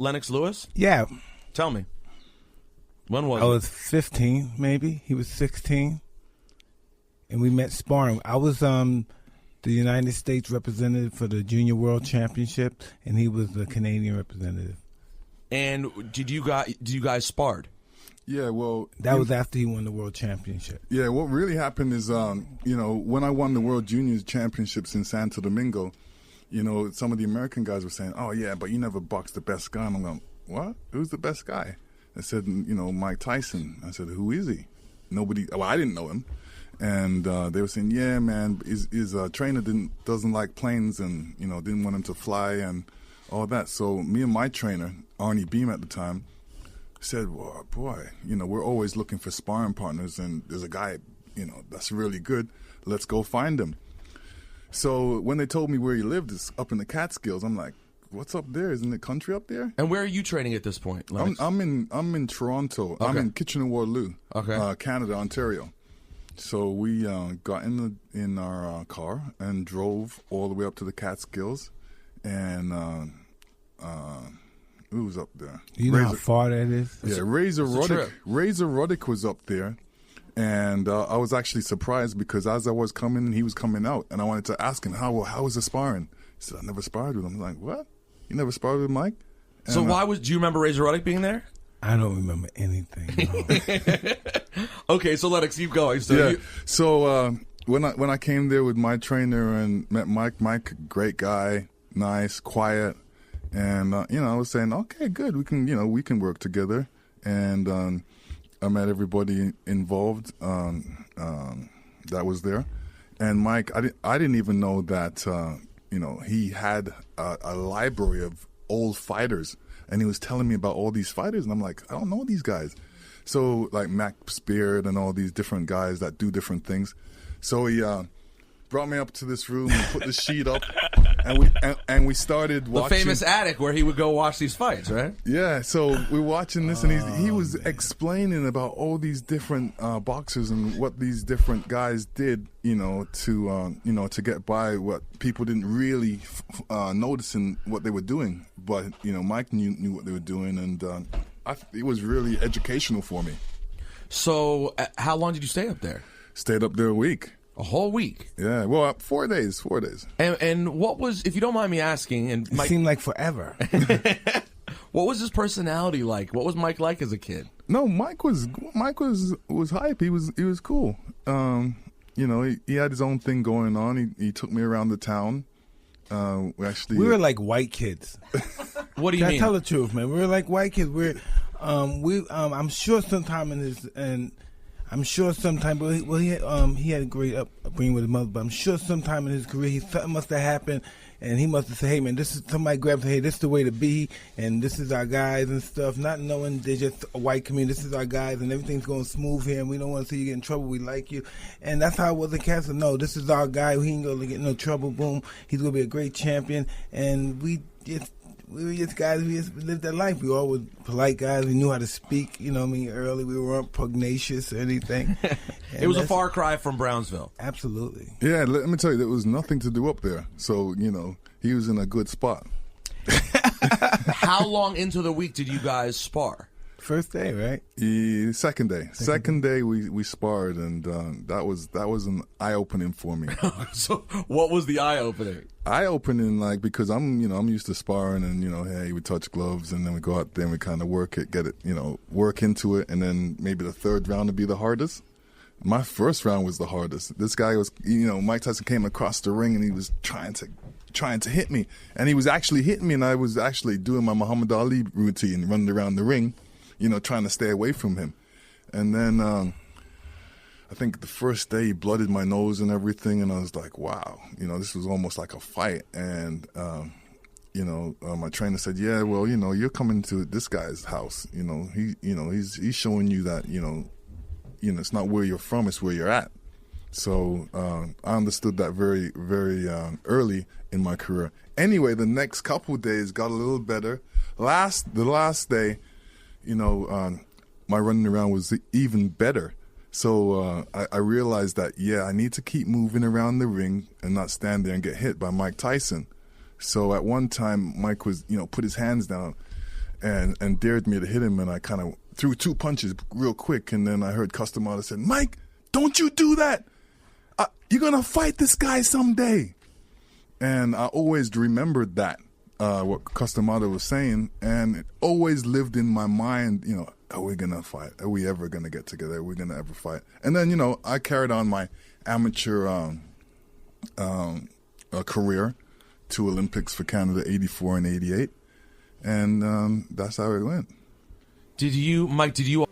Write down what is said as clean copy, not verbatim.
Lennox Lewis? Yeah. Tell me. When was I was 15, maybe. He was 16. And we met sparring. I was the United States representative for the Junior World Championship, and he was the Canadian representative. And did you guys sparred? Yeah, well... That was after he won the World Championship. Yeah, what really happened is, when I won the World Juniors Championships in Santo Domingo, some of the American guys were saying, oh, yeah, but you never boxed the best guy. And I'm going, what? Who's the best guy? I said, Mike Tyson. I said, who is he? Nobody... Well, I didn't know him. And they were saying, yeah, man, his trainer doesn't like planes and, didn't want him to fly and all that. So me and my trainer, Arnie Beam at the time, said, well, boy, we're always looking for sparring partners, and there's a guy, that's really good. Let's go find him. So when they told me where he lived, it's up in the Catskills. I'm like, what's up there? Isn't the country up there? And where are you training at this point, Lennox? I'm in Toronto. Okay. I'm in Kitchener-Waterloo, okay. Canada, Ontario. So we got in our car and drove all the way up to the Catskills, and who was up there? You know how far that is? Yeah, Razor Ruddick was up there, and I was actually surprised because as I was coming, he was coming out, and I wanted to ask him, how was the sparring? He said, I never sparred with him. I'm like, what? You never sparred with Mike? And so do you remember Razor Ruddick being there? I don't remember anything. No. Okay, so Lennox, keep going. So when I came there with my trainer and met Mike, great guy, nice, quiet, and I was saying, okay, good, we can work together, and I met everybody involved that was there, and Mike, I didn't even know that he had a library of old fighters. And he was telling me about all these fighters, and I'm like, I don't know these guys. So, like Mac Speared and all these different guys that do different things. So he brought me up to this room and put the sheet up, and we started watching. The famous attic where he would go watch these fights, right? Yeah, so we're watching this, and he was explaining about all these different boxers and what these different guys did, to get by what people didn't really notice in what they were doing. But, Mike knew what they were doing, and it was really educational for me. So how long did you stay up there? Stayed up there a week. A whole week? Yeah, well, 4 days. And what was, if you don't mind me asking, and Mike, it seemed like forever. What was his personality like? What was Mike like as a kid? No, Mike was hype. He was cool. He had his own thing going on. He took me around the town. We were like white kids. What do you mean? I tell the truth, man. We were like white kids. I'm sure sometime but he had a great upbringing with his mother. But I'm sure sometime in his career, something must have happened, and he must have said, "Hey, man, somebody grabbed and said, hey, this is the way to be, and this is our guys and stuff." Not knowing they're just a white community. This is our guys, and everything's going smooth here, and we don't want to see you get in trouble. We like you, and that's how it was in Castle. No, this is our guy. He ain't gonna get no trouble. Boom, he's gonna be a great champion, and we were just guys. We just lived that life. We all were polite guys. We knew how to speak. Early. We weren't pugnacious or anything. It was a far cry from Brownsville. Absolutely. Yeah, let me tell you, there was nothing to do up there. So he was in a good spot. How long into the week did you guys spar? First day, right? Second day. Second day we sparred, and that was an eye opening for me. So what was the eye opening? Eye opening, because I'm used to sparring, and hey, we touch gloves, and then we go out there and we kind of work it, get it, work into it, and then maybe the third round would be the hardest. My first round was the hardest. This guy was, Mike Tyson came across the ring, and he was trying to hit me, and he was actually hitting me, and I was actually doing my Muhammad Ali routine, running around the ring, trying to stay away from him. And then I think the first day he blooded my nose and everything, and I was like, wow, this was almost like a fight. And, my trainer said, yeah, well, you're coming to this guy's house. He's showing you that, it's not where you're from, it's where you're at. So I understood that very, very early in my career. Anyway, the next couple of days got a little better. The last day, my running around was even better. So I realized that, I need to keep moving around the ring and not stand there and get hit by Mike Tyson. So at one time, Mike was, put his hands down, and dared me to hit him, and I kind of threw 2 punches real quick, and then I heard Customata said, "Mike, don't you do that. You're going to fight this guy someday." And I always remembered that, what Customata was saying, and it always lived in my mind, are we going to fight? Are we ever going to get together? Are we going to ever fight? And then, I carried on my amateur career to Olympics for Canada, 84 and 88. And that's how it went. Mike, did you